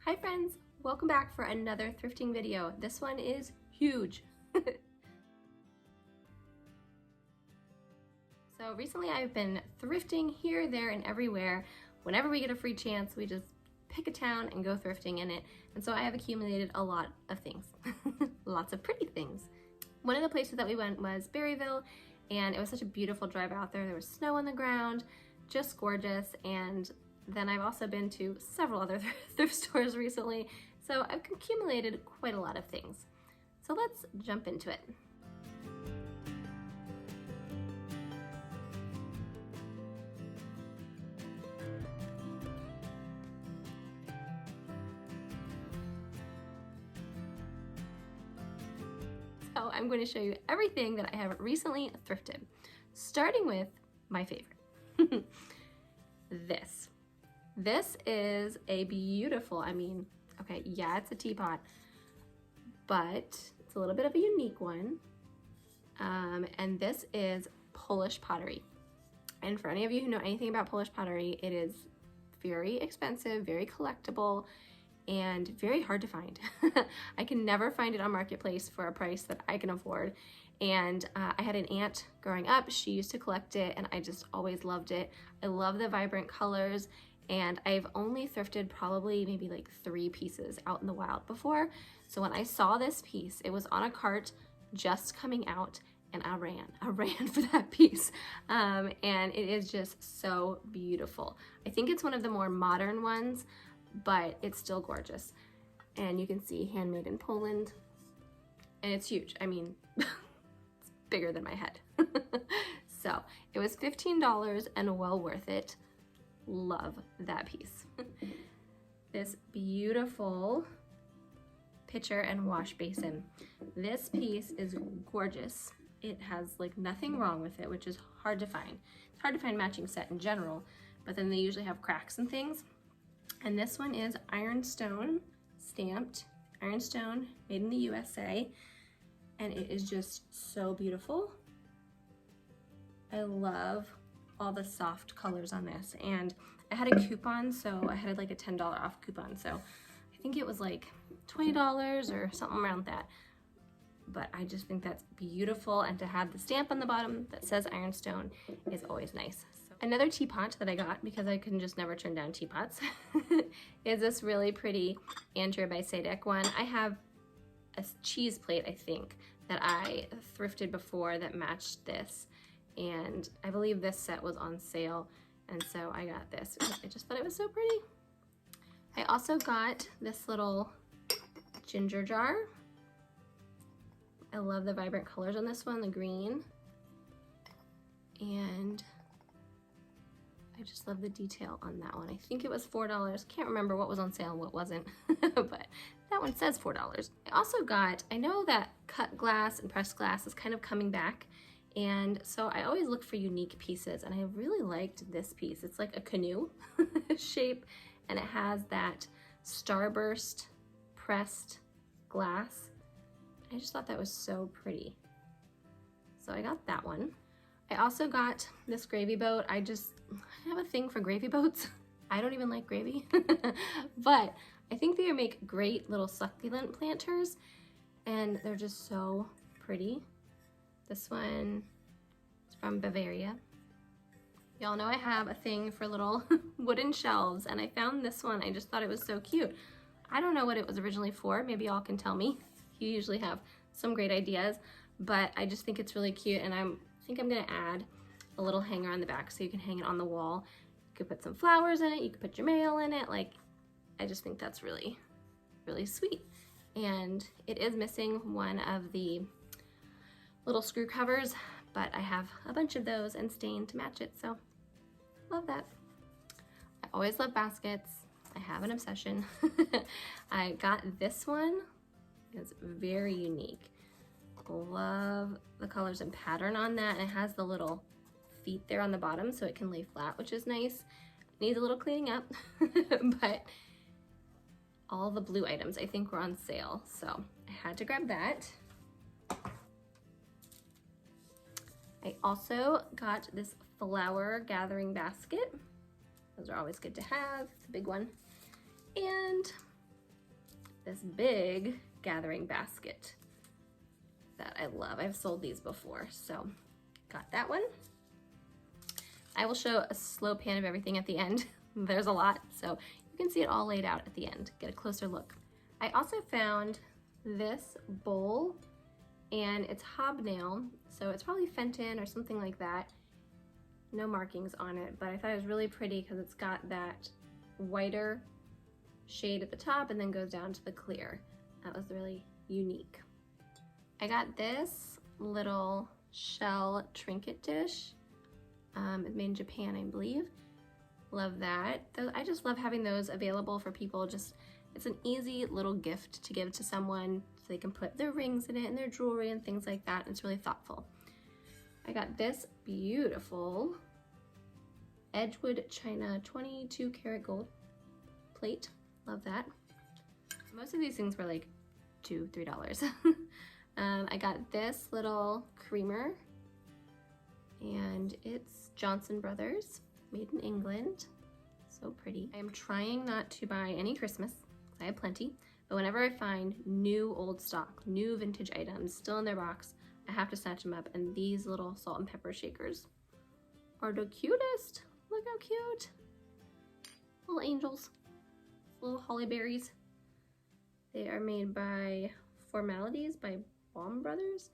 Hi friends, welcome back for another thrifting video. This one is huge. So recently I've been thrifting here, there, and everywhere. Whenever we get a free chance, we just pick a town and go thrifting in it. And so I have accumulated a lot of things, lots of pretty things. One of the places that we went was Berryville, and it was such a beautiful drive out there. There was snow on the ground, just gorgeous. And then I've also been to several other thrift stores recently, so I've accumulated quite a lot of things. So let's jump into it. So I'm going to show you everything that I have recently thrifted, starting with my favorite. This is a beautiful, okay, yeah, it's a teapot, but it's a little bit of a unique one. And this is Polish pottery. And for any of you who know anything about Polish pottery, it is very expensive, very collectible, and very hard to find. I can never find it on Marketplace for a price that I can afford. And I had an aunt growing up, she used to collect it, and I just always loved it. I love the vibrant colors, and I've only thrifted probably maybe like 3 pieces out in the wild before. So when I saw this piece, it was on a cart just coming out, and I ran for that piece. And it is just so beautiful. I think it's one of the more modern ones, but it's still gorgeous. And you can see handmade in Poland, and it's huge. I mean, it's bigger than my head. So it was $15 and well worth it. Love that piece. This beautiful pitcher and wash basin. This piece is gorgeous. It has like nothing wrong with it, which is hard to find. It's hard to find matching set in general, but then they usually have cracks and things. And this one is ironstone stamped, ironstone made in the USA, and it is just so beautiful. I love all the soft colors on this, and I had a coupon, so I had like a $10 off coupon, so I think it was like $20 or something around that. But I just think that's beautiful, and to have the stamp on the bottom that says ironstone is always nice. So another teapot that I got, because I can just never turn down teapots, is this really pretty Andrea by Sadek one. I have a cheese plate, I think, that I thrifted before that matched this, and I believe this set was on sale, and so I got this. I just thought it was so pretty. I also got this little ginger jar. I love the vibrant colors on this one, the green, and I just love the detail on that one. I think it was $4. Can't remember what was on sale and what wasn't, but that one says $4. I also got, I know that cut glass and pressed glass is kind of coming back, and so I always look for unique pieces, and I really liked this piece. It's like a canoe shape, and it has that starburst pressed glass. I just thought that was so pretty. So I got that one. I also got this gravy boat. I have a thing for gravy boats. I don't even like gravy, but I think they make great little succulent planters, and they're just so pretty. This one is from Bavaria. Y'all know I have a thing for little wooden shelves, and I found this one. I just thought it was so cute. I don't know what it was originally for. Maybe y'all can tell me. You usually have some great ideas, but I just think it's really cute, and I think I'm gonna add a little hanger on the back so you can hang it on the wall. You could put some flowers in it, you could put your mail in it. Like, I just think that's really, really sweet. And it is missing one of the little screw covers, but I have a bunch of those and stain to match it, so love that. I always love baskets. I have an obsession. I got this one. It's very unique. Love the colors and pattern on that, and it has the little feet there on the bottom so it can lay flat, which is nice. Needs a little cleaning up, but all the blue items I think were on sale, so I had to grab that. I also got this flower gathering basket. Those are always good to have. It's a big one. And this big gathering basket that I love. I've sold these before, so got that one. I will show a slow pan of everything at the end. There's a lot, so you can see it all laid out at the end. Get a closer look. I also found this bowl, and it's hobnail, so it's probably Fenton or something like that. No markings on it, but I thought it was really pretty because it's got that whiter shade at the top and then goes down to the clear. That was really unique. I got this little shell trinket dish. It's made in Japan, I believe. Love that. I just love having those available for people. Just, it's an easy little gift to give to someone so they can put their rings in it and their jewelry and things like that. It's really thoughtful. I got this beautiful Edgewood China 22 karat gold plate. Love that. Most of these things were like $2, $3. I got this little creamer, and it's Johnson Brothers, made in England. So pretty. I am trying not to buy any Christmas. I have plenty, but whenever I find new old stock, new vintage items still in their box, I have to snatch them up, and these little salt and pepper shakers are the cutest. Look how cute. Little angels, little holly berries. They are made by Formalities by Baum Brothers,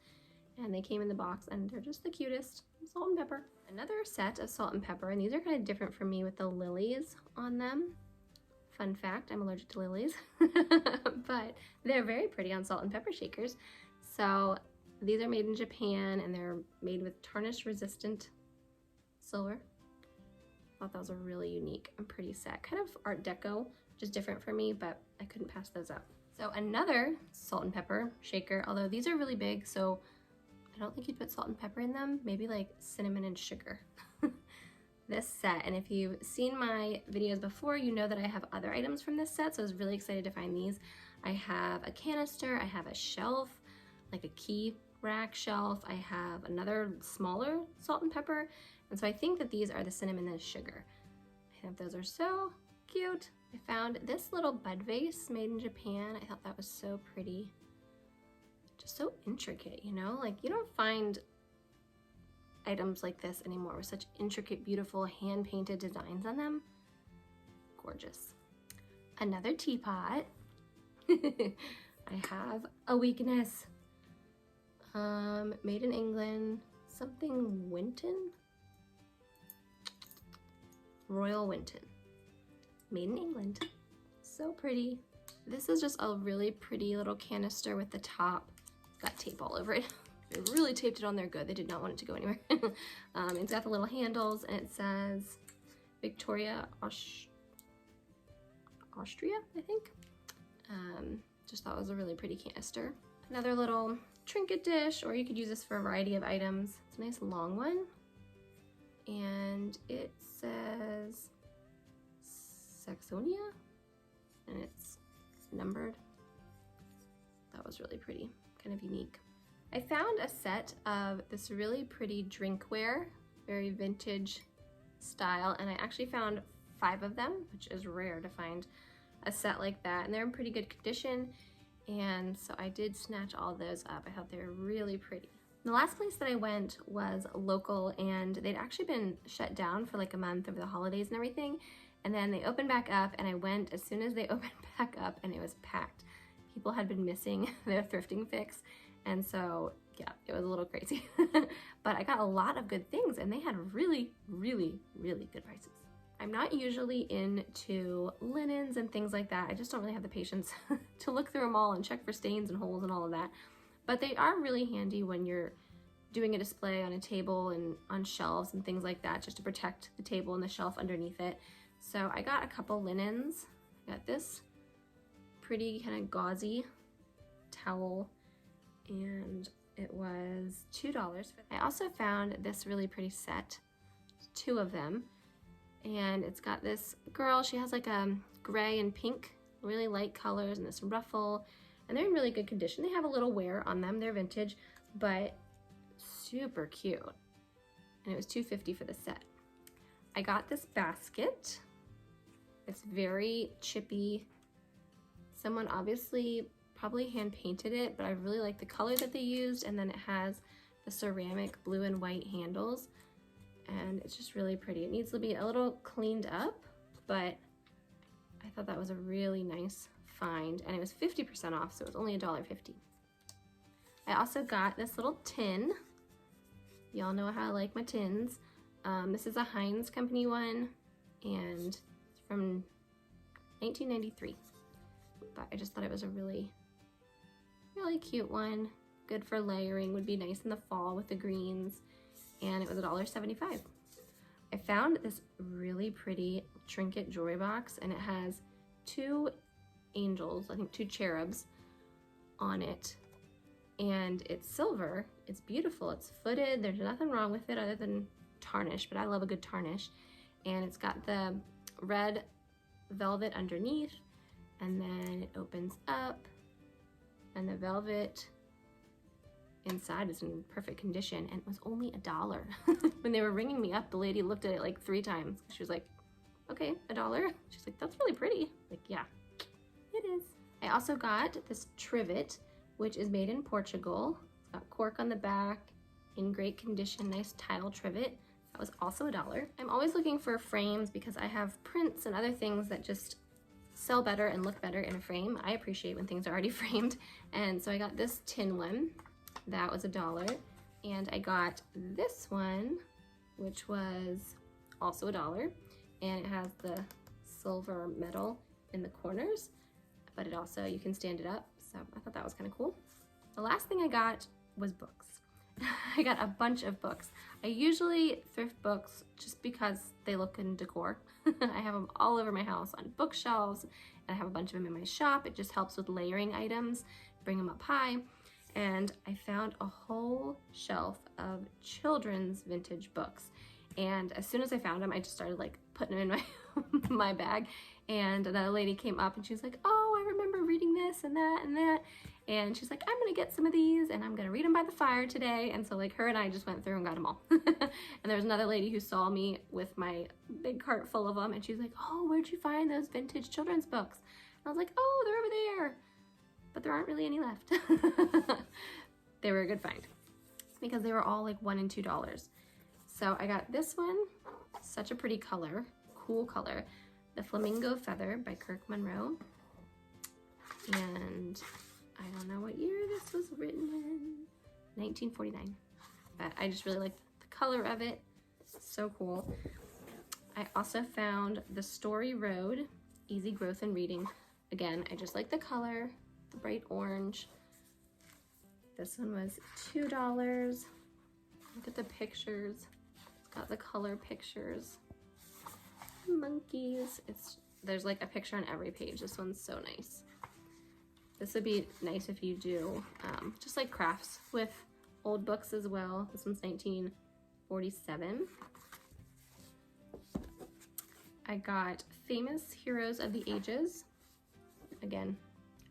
and they came in the box, and they're just the cutest. Salt and pepper. Another set of salt and pepper, and these are kind of different for me with the lilies on them. Fun fact, I'm allergic to lilies, but they're very pretty on salt and pepper shakers. So these are made in Japan, and they're made with tarnish resistant silver. Thought those were really unique and pretty set. Kind of Art Deco, which is different for me, but I couldn't pass those up. So another salt and pepper shaker, although these are really big, so I don't think you'd put salt and pepper in them, maybe like cinnamon and sugar. This set, and if you've seen my videos before, you know that I have other items from this set, so I was really excited to find these. I have a canister, I have a shelf, like a key rack shelf, I have another smaller salt and pepper, and so I think that these are the cinnamon and sugar. I think those are so cute. I found this little bud vase made in Japan. I thought that was so pretty. Just so intricate, you know? Like, you don't find items like this anymore with such intricate, beautiful, hand-painted designs on them. Gorgeous. Another teapot. I have a weakness. Made in England. Something Winton? Royal Winton. Made in England. So pretty. This is just a really pretty little canister with the top. Got tape all over it. They really taped it on there good. They did not want it to go anywhere. It's got the little handles, and it says Victoria, Austria, I think. Just thought it was a really pretty canister. Another little trinket dish, or you could use this for a variety of items. It's a nice long one. And it says Saxonia, and it's numbered. That was really pretty, kind of unique. I found a set of this really pretty drinkware, very vintage style, and I actually found 5 of them, which is rare to find a set like that, and they're in pretty good condition, and so I did snatch all those up. I thought they were really pretty. The last place that I went was local, and they'd actually been shut down for like a month over the holidays and everything, and then they opened back up, and I went as soon as they opened back up, and it was packed. People had been missing their thrifting fix, and so yeah, it was a little crazy. But I got a lot of good things, and they had really, really, really good prices. I'm not usually into linens and things like that. I just don't really have the patience to look through them all and check for stains and holes and all of that. But they are really handy when you're doing a display on a table and on shelves and things like that, just to protect the table and the shelf underneath it. So I got a couple linens. I got this pretty kind of gauzy towel, and it was $2. I also found this really pretty set, 2 of them, and it's got this girl. She has like a gray and pink, really light colors, and this ruffle, and they're in really good condition. They have a little wear on them. They're vintage, but super cute, and it was $2.50 for the set. I got this basket. It's very chippy. Someone obviously probably hand painted it, but I really like the color that they used, and then it has the ceramic blue and white handles, and it's just really pretty. It needs to be a little cleaned up, but I thought that was a really nice find, and it was 50% off, so it was only $1.50. I also got this little tin. Y'all know how I like my tins. This is a Heinz company one, and it's from 1993. But I just thought it was a really cute one. Good for layering, would be nice in the fall with the greens, and it was $1.75. I found this really pretty trinket jewelry box, and it has 2 angels, I think 2 cherubs on it, and it's silver. It's beautiful. It's footed. There's nothing wrong with it other than tarnish, but I love a good tarnish. And it's got the red velvet underneath, and then it opens up, and the velvet inside is in perfect condition, and it was only $1. When they were ringing me up, the lady looked at it like 3 times. She was like, okay, $1? She's like, that's really pretty. Like, yeah, it is. I also got this trivet, which is made in Portugal. It's got cork on the back, in great condition, nice tile trivet. That was also $1. I'm always looking for frames because I have prints and other things that just sell better and look better in a frame. I appreciate when things are already framed. And so I got this tin one. That was $1. And I got this one, which was also $1. And it has the silver metal in the corners, but it also, you can stand it up. So I thought that was kind of cool. The last thing I got was books. I got a bunch of books. I usually thrift books just because they look in decor. I have them all over my house on bookshelves, and I have a bunch of them in my shop. It just helps with layering items, bring them up high. And I found a whole shelf of children's vintage books. And as soon as I found them, I just started like putting them in my my bag. And another lady came up and she was like, oh, I remember reading this and that and that. And she's like, I'm gonna get some of these and I'm gonna read them by the fire today. And so like her and I just went through and got them all. And there was another lady who saw me with my big cart full of them, and she's like, oh, where'd you find those vintage children's books? And I was like, oh, they're over there. But there aren't really any left. They were a good find because they were all like $1 and $2. So I got this one, such a pretty color, cool color. The Flamingo Feather by Kirk Monroe. And I don't know what year this was written in, 1949. But I just really like the color of it, so cool. I also found The Story Road, Easy Growth and Reading. Again, I just like the color, the bright orange. This one was $2. Look at the pictures. It's got the color pictures. Monkeys. There's like a picture on every page. This one's so nice. This would be nice if you do just like crafts with old books as well. This one's 1947. I got Famous Heroes of the Ages. Again,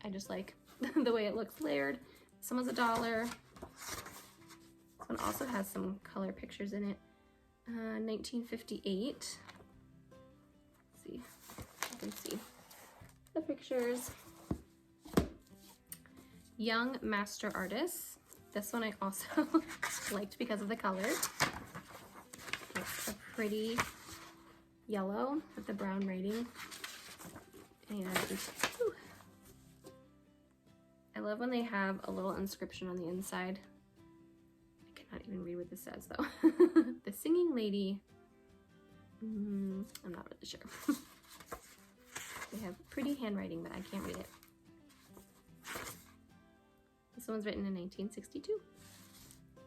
I just like the way it looks layered. This one was $1. This one also has some color pictures in it. 1958. See, you can see the pictures. Young Master Artists. This one I also liked because of the color. It's a pretty yellow with the brown writing. And I love when they have a little inscription on the inside. I cannot even read what this says though. The Singing Lady. I'm not really sure. They have pretty handwriting, but I can't read it. This one's written in 1962.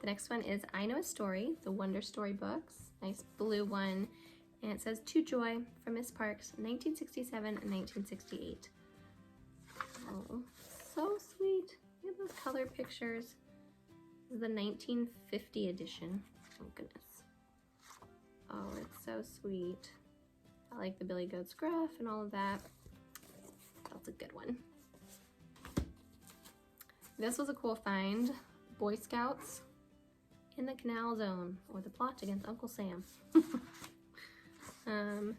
The next one is I Know a Story, the Wonder Story books. Nice blue one. And it says To Joy from Miss Parks, 1967 and 1968. Oh, so sweet. Look at those color pictures. This is the 1950 edition. Oh goodness. Oh, it's so sweet. I like the Billy Goat Scruff and all of that. That's a good one. This was a cool find. Boy Scouts in the Canal Zone, or the plot against Uncle Sam. Oh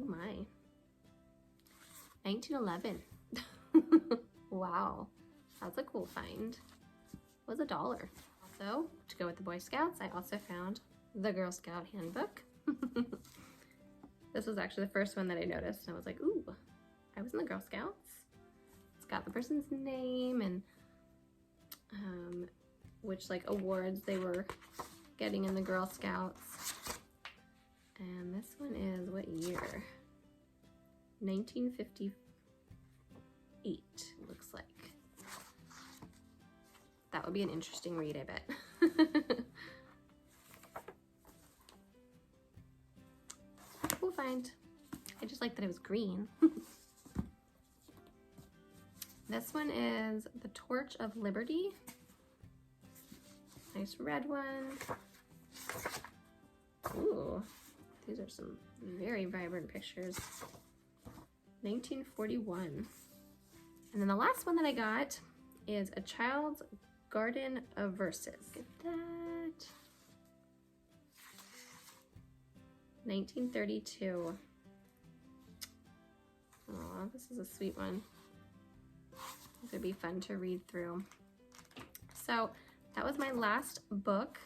my. 1911. Wow, that's a cool find. It was $1. Also, to go with the Boy Scouts, I also found the Girl Scout handbook. This was actually the first one that I noticed, and I was like, ooh, I was in the Girl Scouts. It's got the person's name and which like awards they were getting in the Girl Scouts. And this one is what year? 1958, looks like. That would be an interesting read, I bet. Cool find. I just like that it was green. This one is The Torch of Liberty. Nice red one. Ooh, these are some very vibrant pictures. 1941. And then the last one that I got is A Child's Garden of Verses. Look at that. 1932. Aw, this is a sweet one. This would be fun to read through. So that was my last book,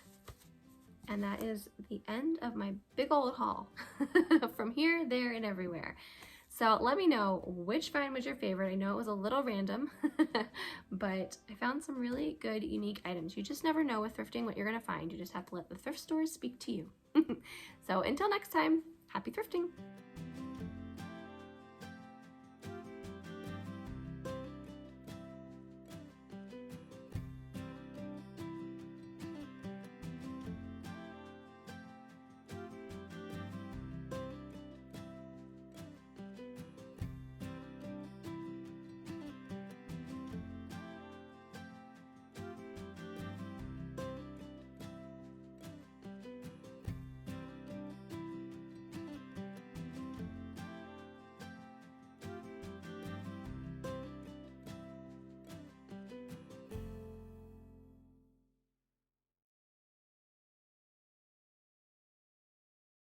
and that is the end of my big old haul from here, there, and everywhere. So let me know which find was your favorite. I know it was a little random, but I found some really good, unique items. You just never know with thrifting what you're gonna find. You just have to let the thrift stores speak to you. So until next time, happy thrifting.